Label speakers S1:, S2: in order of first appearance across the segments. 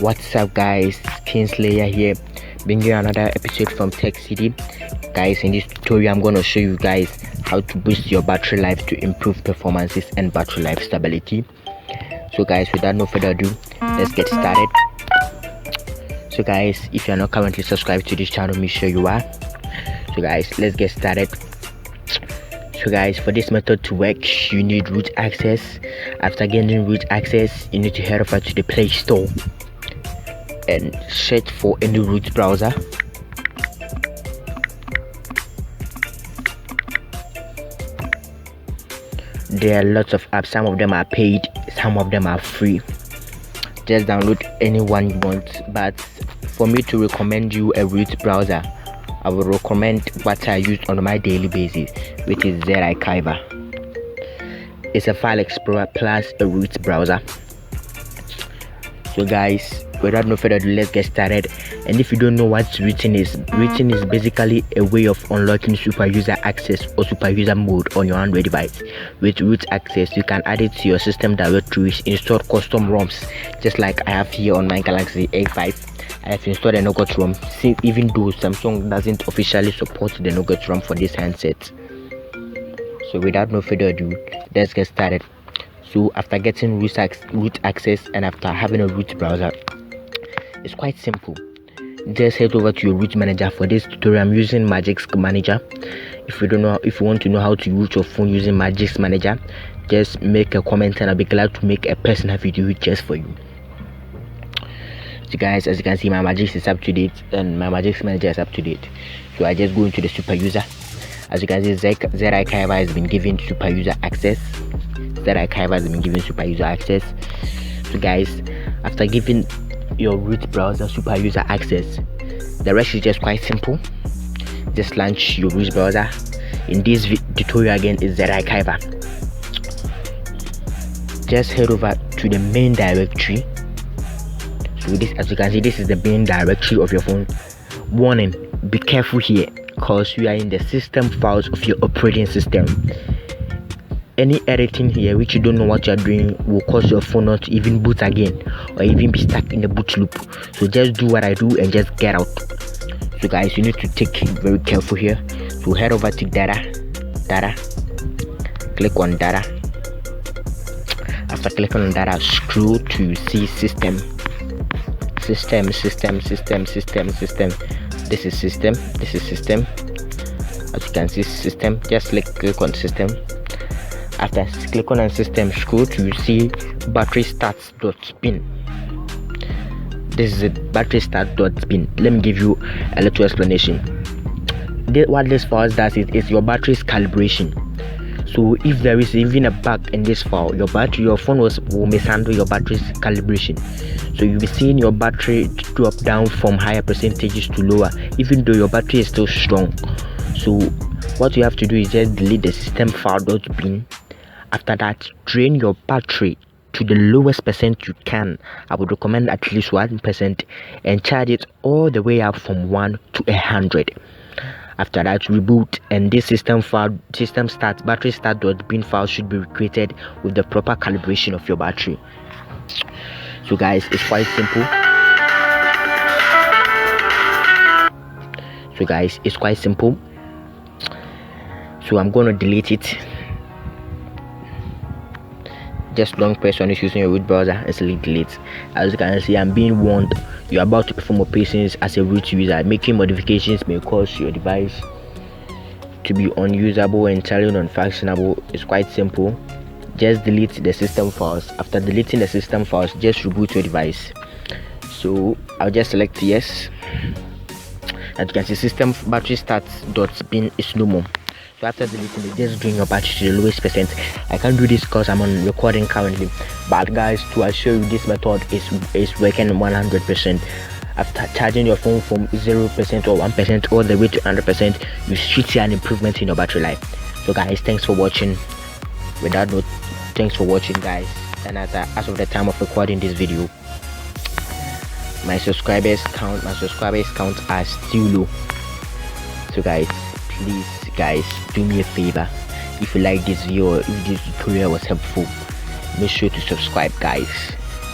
S1: What's up, guys? Kinslayer here, bringing you another episode from Tech City. Guys, in this tutorial I'm going to show you guys how to boost your battery life to improve performances and battery life stability. So guys, without no further ado, let's get started. So guys, if you are not currently subscribed to this channel, make sure you are. So guys, let's get started. So guys, for this method to work, you need root access. After getting root access, you need to head over to the Play Store and search for any root browser. There are lots of apps. Some of them are paid, some of them are free. Just download any one you want, but for me to recommend you a root browser, I will recommend what I use on my daily basis, which is ZarchiveR. It's a file explorer plus a root browser. So guys, without no further ado, let's get started. And if you don't know what rooting is basically a way of unlocking super user access or super user mode on your Android device. With root access, you can add it to your system directories, install custom ROMs, just like I have here on my Galaxy A5. I have installed a Nougat ROM, even though Samsung doesn't officially support the Nougat ROM for this handset. So without no further ado, let's get started. So after getting root access and after having a root browser, it's quite simple. Just head over to your root manager. For this tutorial, I'm using Magix Manager. If you want to know how to root your phone using Magix Manager, just make a comment and I'll be glad to make a personal video just for you. So guys, as you can see, my Magix is up to date and my Magix Manager is up to date. So I just go into the super user. As you can see, ZarchiveR has been given super user access. ZarchiveR has been given super user access. So guys, after giving your root browser super user access, the rest is just quite simple. Just launch your root browser. In this tutorial again is ZarchiveR. Just head over to the main directory. So this, as you can see, this is the main directory of your phone. Warning, be careful here because you are in the system files of your operating system. Any editing here which you don't know what you are doing will cause your phone not to even boot again or even be stuck in the boot loop. So just do what I do and just get out. So guys, you need to take very careful here. So head over to data, click on data. After clicking on data, scroll to see system. This is system. As you can see, system. Just click on system. After clicking on system, scroll to see battreystats.bin. This is battreystats.bin. Let me give you a little explanation. What this file does is your battery's calibration. So if there is even a bug in this file, your phone will mishandle your battery's calibration. So you'll be seeing your battery drop down from higher percentages to lower, even though your battery is still strong. So what you have to do is just delete the system file.bin. After that, drain your battery to the lowest percent you can. I would recommend at least 1%, and charge it all the way up from 1 to 100. After that, reboot, and this battreystats.bin file should be recreated with the proper calibration of your battery. So guys, it's quite simple. So I'm going to delete it. Just long press on it using your root browser and select delete. As you can see, I'm being warned you're about to perform operations as a root user. Making modifications may cause your device to be unusable and entirely non-functionable. It's quite simple. Just delete the system files. After deleting the system files, just reboot your device. So I'll just select yes. As you can see, system battreystats.bin is no more. So after deleting it, just bring your battery to the lowest percent. I can't do this because I'm on recording currently, but guys, to assure you this method is working 100%. After charging your phone from 0% or 1% all the way to 100%, you should see an improvement in your battery life. So guys, thanks for watching. Thanks for watching, guys. And as of the time of recording this video, my subscribers count are still low. So guys, please do me a favor. If you like this video or if this tutorial was helpful, make sure to subscribe, guys.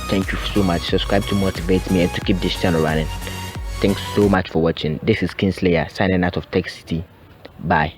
S1: Thank you so much. Subscribe to motivate me and to keep this channel running. Thanks so much for watching. This is Kingslayer signing out of Tech City. Bye.